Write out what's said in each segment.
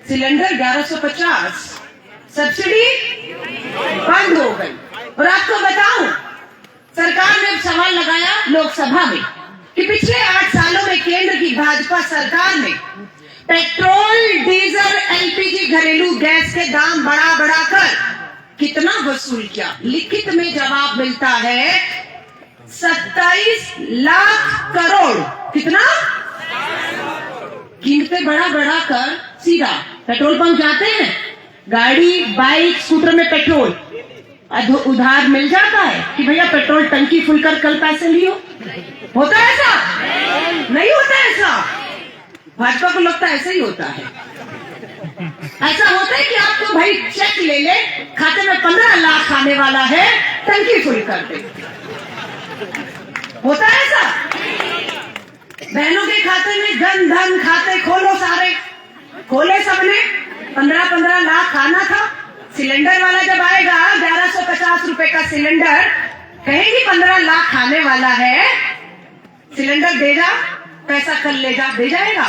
Cylinder 1150, subsidy बंद हो गई। और आपको बताऊं, सरकार ने सवाल लगाया लोकसभा में कि पिछले 8 सालों में केंद्र की भाजपा सरकार ने पेट्रोल, डीजल, एलपीजी, घरेलू गैस के दाम बढ़ा कर कितना वसूल किया। लिखित में जवाब मिलता है 27 लाख करोड़। कितना? कीमतें बढ़ा कर सीधा पेट्रोल पंप जाते हैं, गाड़ी, बाइक, स्कूटर में पेट्रोल उधार मिल जाता है कि भैया पेट्रोल टंकी फुल कर कल पैसे लियो। होता है ऐसा? नहीं होता ऐसा। भाजपा को लगता है ऐसा ही होता है। ऐसा होता है कि आपको भाई चेक ले ले, खाते में 15 लाख आने वाला है, टंकी फुल कर दे। होता है ऐसा? बहनों के खाते में धन खाते खोलो, सारे खोले सबने। 15 लाख आना था। सिलेंडर वाला जब आएगा 1150 रुपए का सिलेंडर, कहेंगे 15 लाख आने वाला है, सिलेंडर दे जा, पैसा कल ले जा, दे जाएगा?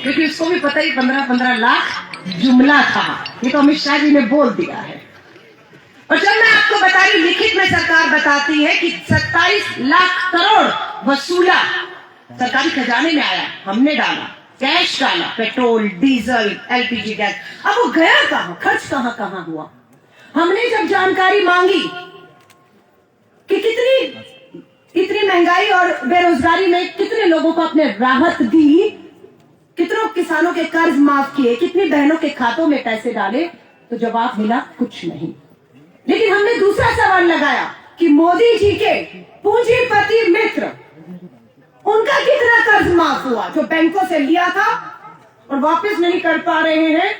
क्योंकि उसको भी पता ही 15 लाख जुमला था। ये तो अमित शाह जी ने बोल दिया है। और जब मैं आपको बता रही, लिखित में सरकार बताती है कि 27 लाख करोड़ वसूला सरकारी खजाने में आया, हमने डाला, कैश डाला, पेट्रोल, डीजल, एलपीजी गैस। अब वो गया कहां, खर्च कहां हुआ? हमने जब जानकारी मांगी कि कितनी महंगाई और बेरोजगारी में कितने लोगों को अपने राहत दी, कितनों किसानों के कर्ज माफ किए, कितनी बहनों के खातों में पैसे डाले, तो जवाब मिला कुछ नहीं। लेकिन हमने दूसरा सवाल लगाया कि मोदी जी के पूंजीपति मित्र, उनका कितना कर्ज माफ हुआ जो बैंकों से लिया था और वापस नहीं कर पा रहे हैं।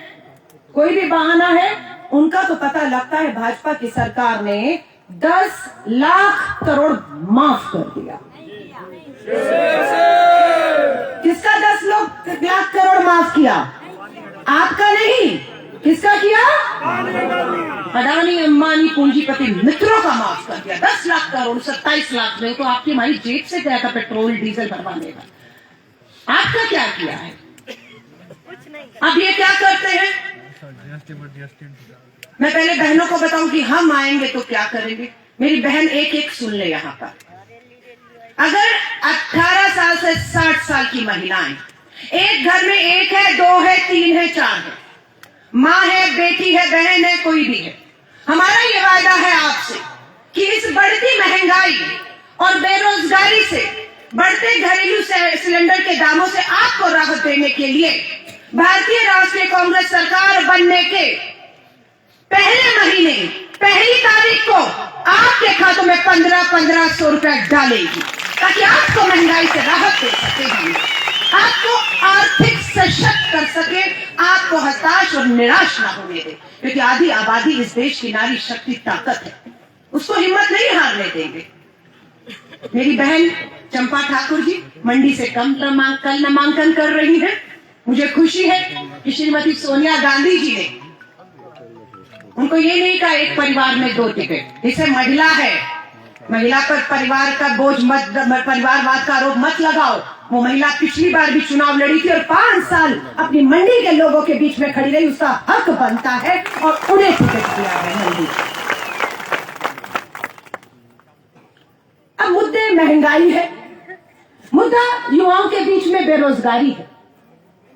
कोई भी बहाना है उनका, तो पता लगता है भाजपा की सरकार ने 10 लाख करोड़ माफ कर दिया। किसका 10 लाख करोड़ माफ किया? आपका नहीं, किसका किया? अडानी, अंबानी, पूंजीपति मित्रों का माफ कर दिया। 10 लाख करोड़, 27 लाख में तो आपकी हमारी जेब से गया था पेट्रोल डीजल भरवाने का। आपका क्या किया है? अब ये क्या करते हैं? मैं पहले बहनों को बताऊं कि हम आएंगे तो क्या करेंगे। मेरी बहन एक सुन ले यहाँ पर। अगर 18 साल से 60 साल की महिलाएं, एक घर में 1 है, 2 है, 3 है, 4 है, माँ है, बेटी है, बहन है, कोई भी है, हमारा ये वादा है आपसे कि इस बढ़ती महंगाई और बेरोजगारी से, बढ़ते घरेलू सिलेंडर के दामों से आपको राहत देने के लिए भारतीय राष्ट्रीय कांग्रेस सरकार बनने के पहले महीने, पहली तारीख को आपके खातों में 1500 रुपया डालेगी, ताकि आपको महंगाई से राहत दे सके, हम आपको आर्थिक सशक्त कर सके, आपको हताश और निराश ना होने दे। क्योंकि आधी आबादी इस देश की नारी शक्ति ताकत है, उसको हिम्मत नहीं हारने देंगे। मेरी बहन चंपा ठाकुर जी मंडी से कल नामांकन कर रही है। मुझे खुशी है कि श्रीमती सोनिया गांधी जी ने उनको ये नहीं कहा एक परिवार में 2 टिकट। इसे महिला है, महिला पर परिवार का बोझ मत, परिवारवाद का आरोप मत लगाओ। वो महिला पिछली बार भी चुनाव लड़ी थी और 5 साल अपनी मंडी के लोगों के बीच में खड़ी रही। उसका हक बनता है और उन्हें टिकट दिया है मंडी। अब मुद्दे महंगाई है, मुद्दा युवाओं के बीच में बेरोजगारी है।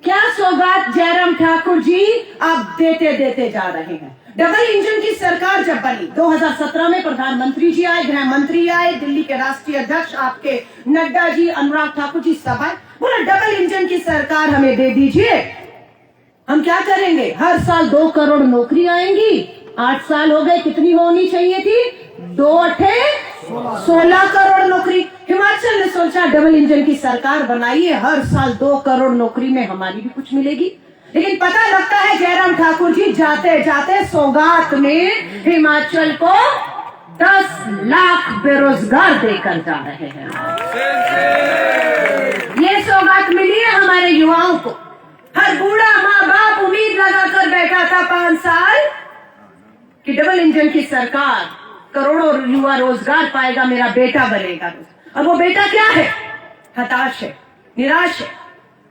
क्या सौगात जयराम ठाकुर जी आप देते जा रहे हैं? डबल इंजन की सरकार जब बनी 2017 में, प्रधानमंत्री जी आए, गृह मंत्री आए, दिल्ली के राष्ट्रीय अध्यक्ष आपके नड्डा जी, अनुराग ठाकुर जी सब आए, बोला डबल इंजन की सरकार हमें दे दीजिए, हम क्या करेंगे? हर साल 2 करोड़ नौकरी आएंगी। 8 साल हो गए, कितनी होनी चाहिए थी? 2 अठे 16 करोड़ नौकरी। हिमाचल ने सोचा डबल इंजन की सरकार बनाइए, हर साल 2 करोड़ नौकरी में हमारी भी कुछ मिलेगी। लेकिन पता लगता है जयराम ठाकुर जी जाते जाते सौगात में हिमाचल को 10 लाख बेरोजगार देकर जा रहे हैं। ये सौगात मिली है हमारे युवाओं को। हर बूढ़ा माँ बाप उम्मीद लगाकर बैठा था 5 साल कि डबल इंजन की सरकार, करोड़ों युवा रोजगार पाएगा, मेरा बेटा बनेगा। अब वो बेटा क्या है? हताश है, निराश है।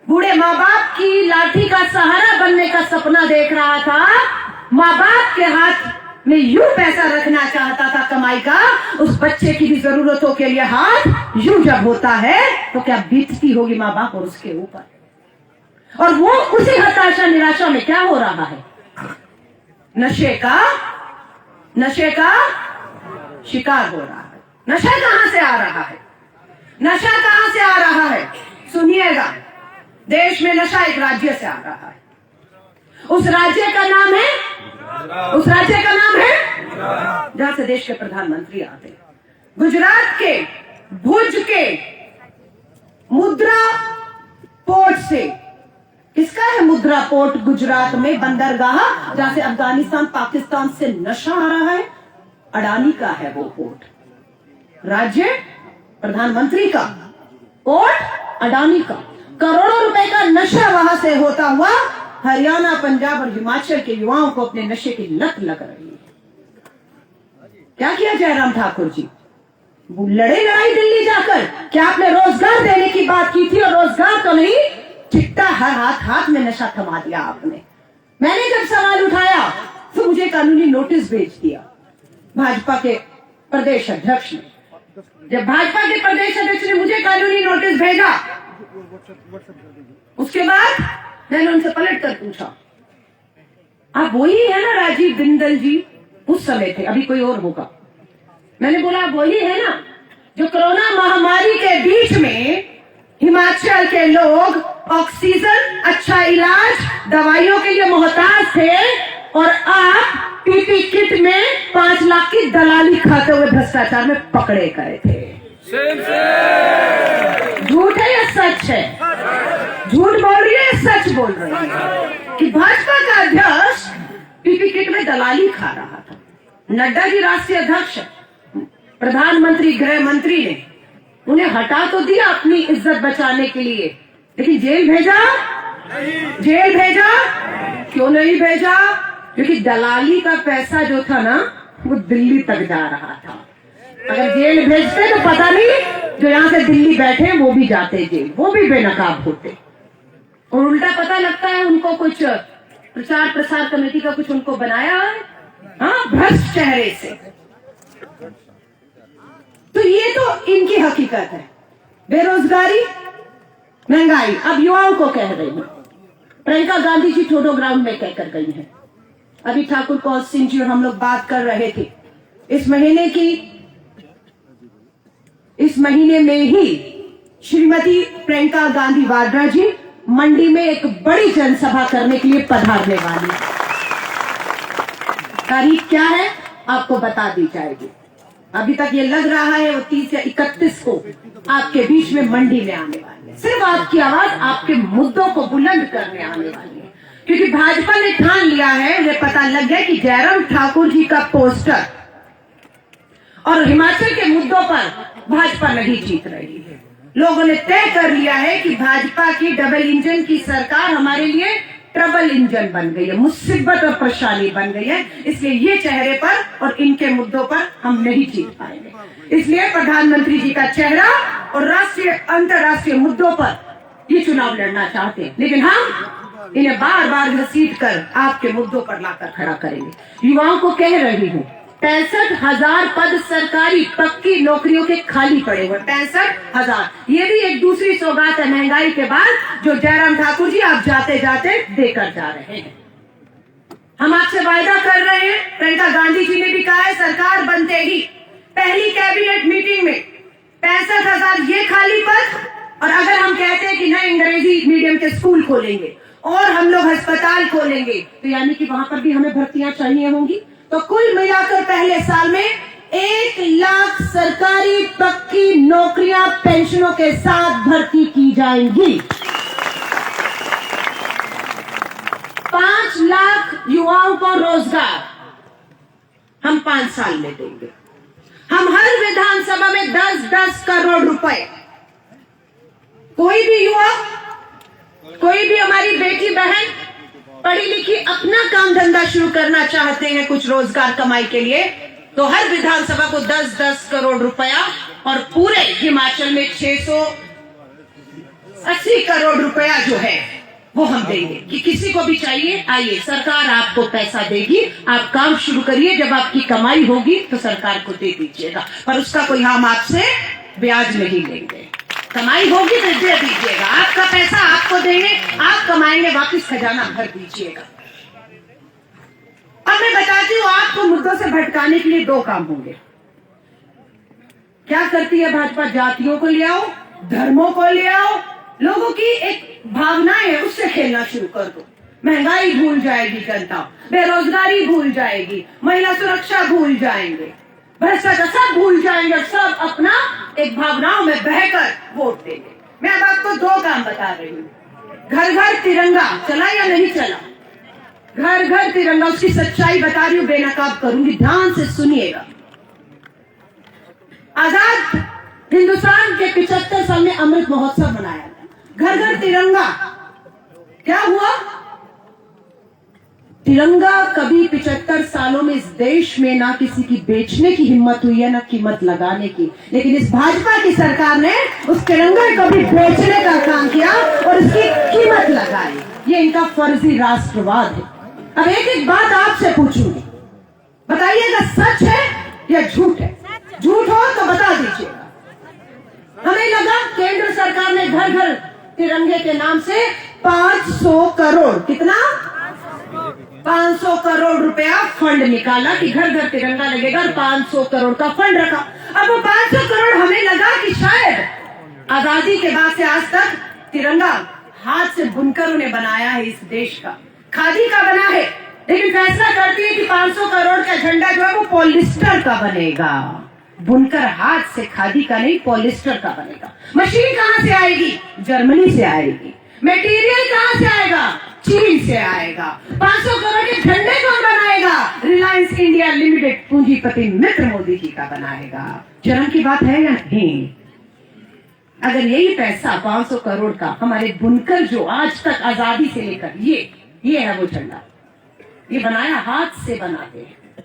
बूढ़े माँ बाप की लाठी का सहारा बनने का सपना देख रहा था, माँ बाप के हाथ में यूं पैसा रखना चाहता था कमाई का, उस बच्चे की भी जरूरतों के लिए हाथ यूं जब होता है तो क्या बीतती होगी माँ बाप और उसके ऊपर। और वो उसी हताशा निराशा में क्या हो रहा है, नशे का शिकार हो रहा है। नशा कहां से आ रहा है, नशा कहां से आ रहा है, सुनिएगा। देश में नशा एक राज्य से आ रहा है। उस राज्य का नाम है जहां से देश के प्रधानमंत्री आते हैं। गुजरात के भुज के मुद्रा पोर्ट से, किसका है मुद्रा पोर्ट गुजरात में, बंदरगाह, जहां से अफगानिस्तान पाकिस्तान से नशा आ रहा है, अडानी का है वो पोर्ट। राज्य प्रधानमंत्री का, पोर्ट अडानी का। करोड़ों रुपए का नशा वहां से होता हुआ हरियाणा, पंजाब और हिमाचल के युवाओं को अपने नशे की लत लग रही है। क्या किया जयराम ठाकुर जी, लड़े लड़ाई दिल्ली जाकर। क्या आपने रोजगार देने की बात की थी, और रोजगार तो नहीं, चिट्टा हर हाथ में नशा थमा दिया आपने। मैंने जब सवाल उठाया तो मुझे कानूनी नोटिस भेज दिया भाजपा के प्रदेश अध्यक्ष ने। जब भाजपा के प्रदेश अध्यक्ष ने मुझे कानूनी नोटिस भेजा, उसके बाद मैंने उनसे पलट कर पूछा, आप वही है ना राजीव बिंदल जी, उस समय थे, अभी कोई और होगा। मैंने बोला आप वही है ना जो कोरोना महामारी के बीच में हिमाचल के लोग ऑक्सीजन, अच्छा इलाज, दवाइयों के लिए मोहताज थे, और आप पीपी किट में 5 लाख की दलाली खाते हुए भ्रष्टाचार में पकड़े गए थे। झूठ है या सच है? झूठ बोल रही है, सच बोल रही है कि भाजपा का अध्यक्ष पीपी किट में दलाली खा रहा था। नड्डा जी राष्ट्रीय अध्यक्ष, प्रधानमंत्री, गृह मंत्री ने उन्हें हटा तो दिया अपनी इज्जत बचाने के लिए, लेकिन जेल भेजा? क्यों नहीं भेजा? क्योंकि दलाली का पैसा जो था ना, वो दिल्ली तक जा रहा था। अगर जेल भेजते तो पता नहीं, जो यहां से दिल्ली बैठे वो भी जाते जेल, वो भी बेनकाब होते। और उल्टा पता लगता है उनको कुछ प्रचार प्रसार कमेटी का कुछ उनको बनाया है, हाँ, भ्रष्ट चेहरे से। तो ये तो इनकी हकीकत है। बेरोजगारी, महंगाई। अब युवाओं को कह रही हूं, प्रियंका गांधी जी ठोडो ग्राउंड में कहकर गई हैं। अभी ठाकुर कौल सिंह जी और हम लोग बात कर रहे थे, इस महीने में ही श्रीमती प्रियंका गांधी वाड्रा जी मंडी में एक बड़ी जनसभा करने के लिए पधारने वाली है। तारीख क्या है आपको बता दी जाएगी। अभी तक ये लग रहा है वो 30 या 31 को आपके बीच में मंडी में आने वाली है। सिर्फ आपकी आवाज आपके मुद्दों को बुलंद करने आने वाली है, क्योंकि भाजपा ने ठान लिया है, उन्हें पता लग गया कि जयराम ठाकुर जी का पोस्टर और हिमाचल के मुद्दों पर भाजपा नहीं जीत रही है। लोगों ने तय कर लिया है कि भाजपा की डबल इंजन की सरकार हमारे लिए ट्रबल इंजन बन गई है, मुसीबत और परेशानी बन गई है। इसलिए ये चेहरे पर और इनके मुद्दों पर हम नहीं जीत पाएंगे। इसलिए प्रधानमंत्री जी का चेहरा और राष्ट्रीय अंतर्राष्ट्रीय मुद्दों पर ये चुनाव लड़ना चाहते हैं, लेकिन हम इन्हें बार बार घसीट कर आपके मुद्दों पर लाकर खड़ा करेंगे। युवाओं को कह रही हूँ, 65,000 पद सरकारी पक्की नौकरियों के खाली पड़े हुए, 65,000। ये भी एक दूसरी सौगात है महंगाई के बाद, जो जयराम ठाकुर जी आप जाते जाते देकर जा रहे हैं। हम आपसे वायदा कर रहे हैं, प्रियंका गांधी जी ने भी कहा है, सरकार बनते ही पहली कैबिनेट मीटिंग में 65,000 ये खाली पद, और अगर हम कहते हैं कि नए अंग्रेजी मीडियम के स्कूल खोलेंगे और हम लोग अस्पताल खोलेंगे, तो यानी कि वहां पर भी हमें भर्तियां चाहिए होंगी। तो कुल मिलाकर पहले साल में 1 लाख सरकारी पक्की नौकरियां पेंशनों के साथ भर्ती की जाएंगी। 5 लाख युवाओं को रोजगार हम 5 साल में देंगे। हम हर विधानसभा में 10-10 करोड़ रुपए, कोई भी युवा, कोई भी हमारी बेटी बहन पढ़ी लिखी अपना काम धंधा शुरू करना चाहते हैं कुछ रोजगार कमाई के लिए, तो हर विधानसभा को 10-10 करोड़ रुपया, और पूरे हिमाचल में 680 करोड़ रुपया जो है वो हम देंगे कि किसी को भी चाहिए आइए, सरकार आपको पैसा देगी, आप काम शुरू करिए, जब आपकी कमाई होगी तो सरकार को दे दीजिएगा, पर उसका कोई हम आपसे ब्याज नहीं लेंगे। कमाई होगी तो दे दीजिएगा, आपका पैसा आपको देंगे, आप कमाएंगे वापिस खजाना भर दीजिएगा। अब मैं बताती हूँ आपको मुद्दों से भटकाने के लिए 2 काम होंगे। क्या करती है भाजपा? जातियों को ले आओ, धर्मों को ले आओ, लोगों की एक भावनाएं है उससे खेलना शुरू कर दो। महंगाई भूल जाएगी जनता, बेरोजगारी भूल जाएगी, महिला सुरक्षा भूल जाएंगे, भ्रष्टाचार सब भूल जाएंगे, सब अपना एक भावनाओं में बहकर वोट देंगे। मैं अब आपको 2 काम बता रही हूँ। घर घर तिरंगा चला या नहीं चला? घर घर तिरंगा, उसकी सच्चाई बता रही हूँ, बेनकाब करूंगी, ध्यान से सुनिएगा। आजाद हिंदुस्तान के 75 साल में अमृत महोत्सव मनाया गया। घर घर तिरंगा, क्या हुआ? तिरंगा कभी 75 सालों में इस देश में ना किसी की बेचने की हिम्मत हुई है ना कीमत लगाने की, लेकिन इस भाजपा की सरकार ने उस तिरंगे को भी बेचने का काम किया और उसकी कीमत लगाई। ये इनका फर्जी राष्ट्रवाद है। अब एक एक बात आपसे पूछूंगी, बताइएगा सच है या झूठ है? झूठ हो तो बता दीजिएगा। हमें लगा केंद्र सरकार ने घर घर तिरंगे के नाम से 500 करोड़, कितना? 500 करोड़ रुपया फंड निकाला कि घर घर तिरंगा लगेगा और 500 करोड़ का फंड रखा। अब वो 500 करोड़ हमें लगा कि शायद आजादी के बाद से आज तक तिरंगा हाथ से बुनकरों ने बनाया है, इस देश का खादी का बना है, लेकिन फैसला करती है कि 500 करोड़ का झंडा जो है वो पॉलिस्टर का बनेगा, बुनकर हाथ से खादी का नहीं पॉलिस्टर का बनेगा। मशीन कहां से आएगी? जर्मनी से आएगी। मटेरियल कहां से आएगा? चीन से आएगा। 500 करोड़ के झंडे कौन बनाएगा? रिलायंस इंडिया लिमिटेड पूंजीपति मित्र मोदी जी का बनाएगा। शर्म की बात है या नहीं? अगर यही पैसा 500 करोड़ का हमारे बुनकर जो आज तक आजादी से लेकर ये है वो झंडा, ये बनाया हाथ से बनाते हैं,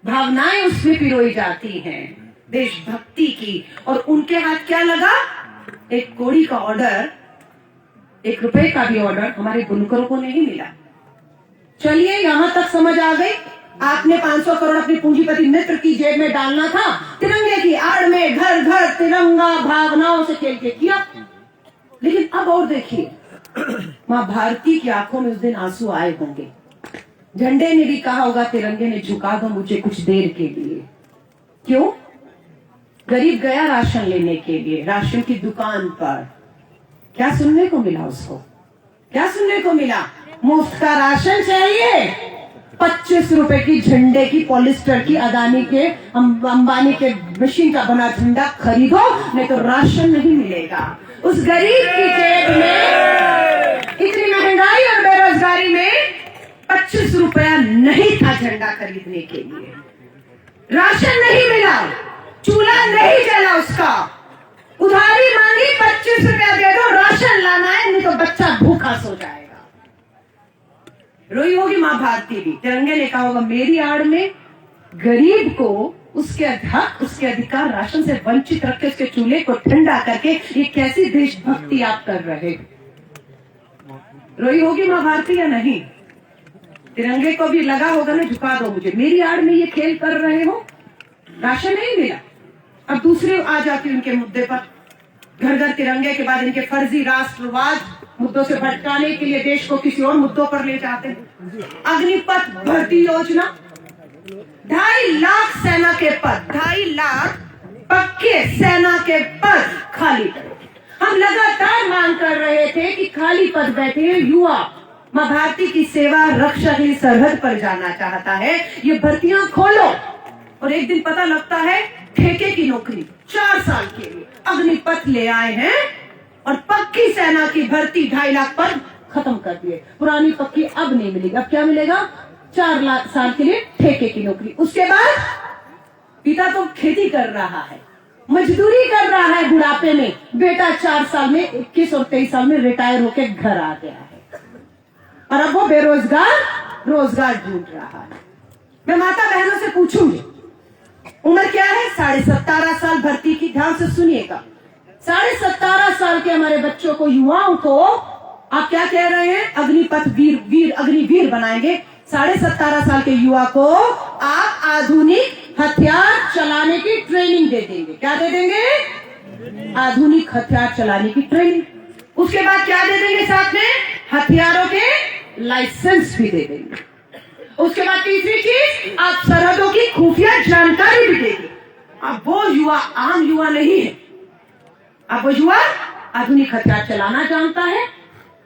भावनाएं उसमें पिरोई जाती हैं देशभक्ति की, और उनके हाथ क्या लगा? एक कोड़ी का ऑर्डर, 1 रुपए का भी ऑर्डर हमारे बुनकरों को नहीं मिला। चलिए यहां तक समझ आ गई। आपने 500 करोड़ अपने पूंजीपति मित्र की जेब में डालना था, तिरंगे की आड़ में घर घर तिरंगा भावनाओं से खेल के किया। लेकिन अब और देखिए, मां भारती की आंखों में उस दिन आंसू आए होंगे। झंडे ने भी कहा होगा, तिरंगे ने झुका दो मुझे कुछ देर के लिए। क्यों? गरीब गया राशन लेने के लिए, राशन की दुकान पर क्या सुनने को मिला? उसको क्या सुनने को मिला? मुफ्त का राशन चाहिए, 25 रुपए की झंडे की पॉलिस्टर की अदानी के अंबानी के मशीन का बना झंडा खरीदो, नहीं तो राशन नहीं मिलेगा। उस गरीब की जेब में इतनी महंगाई और बेरोजगारी में 25 रुपया नहीं था झंडा खरीदने के लिए, राशन नहीं मिला, चूल्हा नहीं जला, उसका उधारी मांगी, 25 रुपया दे दो, राशन लाना है, नहीं तो बच्चा भूखा सो जाएगा। रोई होगी मां भारती भी। तिरंगे ने कहा होगा, मेरी आड़ में गरीब को उसके हक, उसके अधिकार राशन से वंचित रख के उसके चूल्हे को ठंडा करके ये कैसी देशभक्ति आप कर रहे हो? रोई होगी मां भारती या नहीं? तिरंगे को भी लगा होगा ना, झुका दो मुझे, मेरी आड़ में ये खेल कर रहे हो, राशन नहीं मिला। अब दूसरे आ जाती उनके मुद्दे पर, घर घर तिरंगे के बाद इनके फर्जी राष्ट्रवाद मुद्दों से भटकाने के लिए देश को किसी और मुद्दों पर ले जाते हैं। अग्निपथ भर्ती योजना, 2.5 लाख सेना के पद, 2.5 लाख पक्के सेना के पद खाली करो। हम लगातार मांग कर रहे थे कि खाली पद बैठे हैं युवा, मां भारती की सेवा रक्षा की सरहद पर जाना चाहता है, ये भर्तियां खोलो। और एक दिन पता लगता है ठेके की नौकरी 4 साल के लिए अग्निपथ ले आए हैं और पक्की सेना की भर्ती 2.5 लाख पद खत्म कर दिए। पुरानी पक्की अब नहीं मिलेगी, अब क्या मिलेगा? 4 साल के लिए ठेके की नौकरी। उसके बाद पिता तो खेती कर रहा है, मजदूरी कर रहा है बुढ़ापे में, बेटा 4 साल में 21 और 23 साल में रिटायर होकर घर आ गया है और अब वो बेरोजगार रोजगार ढूंढ रहा है। मैं माता बहनों से पूछूंगी, उम्र क्या है? 17.5 साल भर्ती की। ध्यान से सुनिएगा, 17.5 साल के हमारे बच्चों को, युवाओं को आप क्या कह रहे हैं? अग्निपथ वीर अग्निवीर बनाएंगे। 17.5 साल के युवा को आप आधुनिक हथियार चलाने की ट्रेनिंग दे देंगे। क्या दे देंगे? आधुनिक हथियार चलाने की ट्रेनिंग। उसके बाद क्या दे देंगे? साथ में हथियारों के लाइसेंस भी दे देंगे। उसके बाद तीसरी चीज, आप सरहदों की खुफिया जानकारी भी देंगे। अब वो युवा आम युवा नहीं है, अब वो युवा आधुनिक हथियार चलाना जानता है,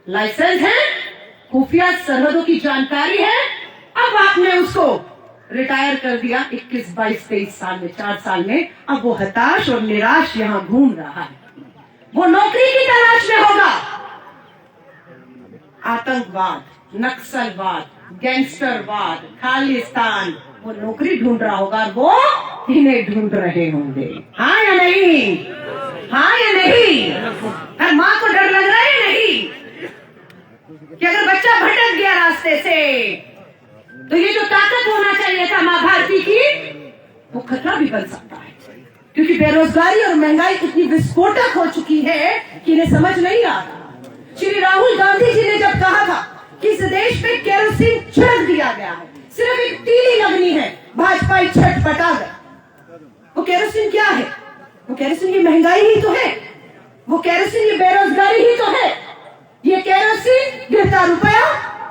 लाइसेंस है, खुफिया सरहदों की जानकारी है। अब आपने उसको रिटायर कर दिया 21, 22, 23 साल में, 4 साल में। अब वो हताश और निराश यहां घूम रहा है, वो नौकरी की तलाश में होगा। आतंकवाद, नक्सलवाद, गैंगस्टरवाद, खालिस्तान, वो नौकरी ढूंढ रहा होगा, वो इन्हें ढूंढ रहे होंगे। हाँ या नहीं? हाँ या नहीं? हर माँ को डर लग रहा है या नहीं कि अगर बच्चा भटक गया रास्ते से तो ये जो ताकत होना चाहिए था माँ भारती की, वो खतरा भी बन सकता है। क्योंकि बेरोजगारी और महंगाई इतनी विस्फोटक हो चुकी है कि इन्हें समझ नहीं आ रहा। श्री राहुल गांधी जी ने जब कहा था कि इस देश में केरोसिन छिड़क दिया गया है, सिर्फ एक तीली लगनी है, भाजपा छटपटा गए। वो केरोसिन क्या है? वो केरोसिन की महंगाई ही तो है, वो केरोसिन की बेरोजगारी ही तो है। ये केरोसिन गिरता रुपया,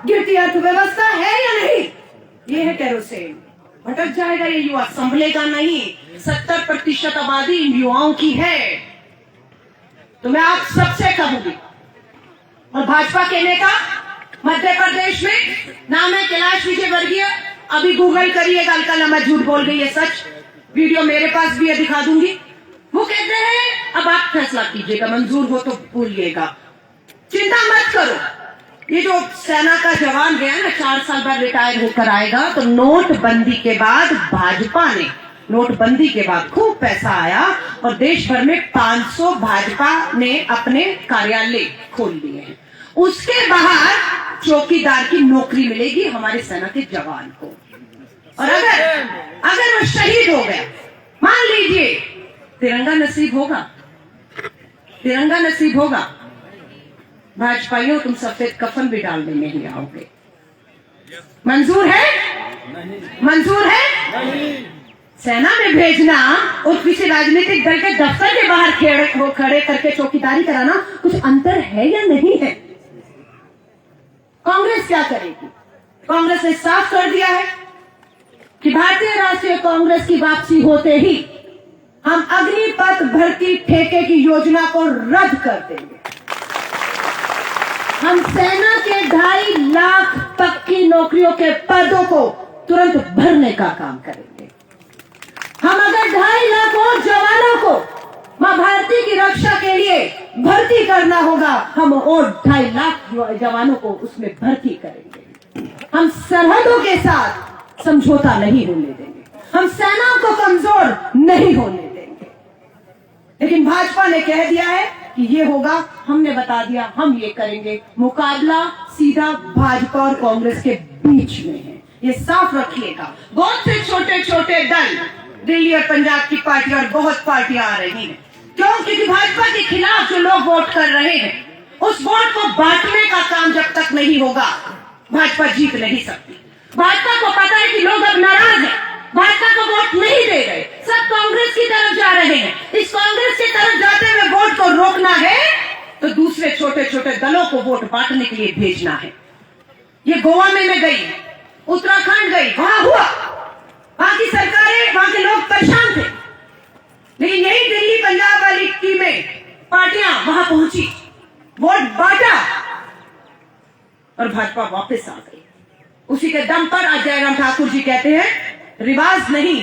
गिरती अर्थव्यवस्था है या नहीं? ये है केरोसिन। भटक जाएगा ये युवा, संभलेगा नहीं। 70% आबादी इन युवाओं की है। तो मैं आप सबसे कहूंगी, और भाजपा के नेता मध्य प्रदेश में नाम है कैलाश विजयवर्गीय, अभी गूगल करिएगा, कल मैं झूठ बोल गई है सच, वीडियो मेरे पास भी है, दिखा दूंगी। वो कहते हैं अब आप फैसला कीजिएगा, मंजूर हो तो बोलिएगा, चिंता मत करो। ये जो सेना का जवान गया ना, 4 साल बाद रिटायर होकर आएगा, तो नोटबंदी के बाद भाजपा ने, नोटबंदी के बाद खूब पैसा आया और देश भर में 500 भाजपा ने अपने कार्यालय खोल लिए हैं। उसके बाहर चौकीदार की नौकरी मिलेगी हमारे सेना के जवान को। और अगर वो शहीद हो गया, मान लीजिए, तिरंगा नसीब होगा, तिरंगा नसीब होगा। भाजपाइयों, तुम सफेद कफन भी डालने नहीं आओगे। मंजूर है? मंजूर है? सेना में भेजना और किसी राजनीतिक दल के दफ्तर के बाहर खड़े करके चौकीदारी कराना कुछ अंतर है या नहीं है? कांग्रेस क्या करेगी? कांग्रेस ने साफ कर दिया है कि भारतीय राष्ट्रीय कांग्रेस की वापसी होते ही हम अग्निपथ भर्ती ठेके की योजना को रद्द कर देंगे। हम सेना के 2.5 लाख पक्की नौकरियों के पदों को तुरंत भरने का काम करेंगे। हम अगर 2.5 लाख और जवानों को मां भारती की रक्षा के लिए भर्ती करना होगा, हम और 2.5 लाख जवानों को उसमें भर्ती करेंगे। हम सरहदों के साथ समझौता नहीं होने देंगे, हम सेना को कमजोर नहीं होने देंगे। लेकिन भाजपा ने कह दिया है कि ये होगा, हमने बता दिया हम ये करेंगे। मुकाबला सीधा भाजपा और कांग्रेस के बीच में है, ये साफ रखिएगा। बहुत से छोटे छोटे दल, दिल्ली और पंजाब की पार्टी और बहुत पार्टियां आ रही हैं। क्यों? क्योंकि भाजपा के खिलाफ जो लोग वोट कर रहे हैं, उस वोट को बांटने का काम जब तक नहीं होगा, भाजपा जीत नहीं सकती। भाजपा को पता है कि लोग अब नाराज हैं, भाजपा को वोट नहीं दे रहे, सब कांग्रेस की तरफ जा रहे हैं। इस कांग्रेस की तरफ जाते हुए वोट को रोकना है तो दूसरे छोटे छोटे दलों को वोट बांटने के लिए भेजना है। ये गोवा में मैं गई, उत्तराखंड गई, वहां हुआ, वहां की सरकारें, वहां के लोग परेशान थे। लेकिन यही दिल्ली पंजाब वाली टीमें, पार्टियां वहां पहुंची, वोट बांटा और भाजपा वापस आ गई। उसी के दम पर आज जयराम ठाकुर जी कहते हैं, रिवाज नहीं,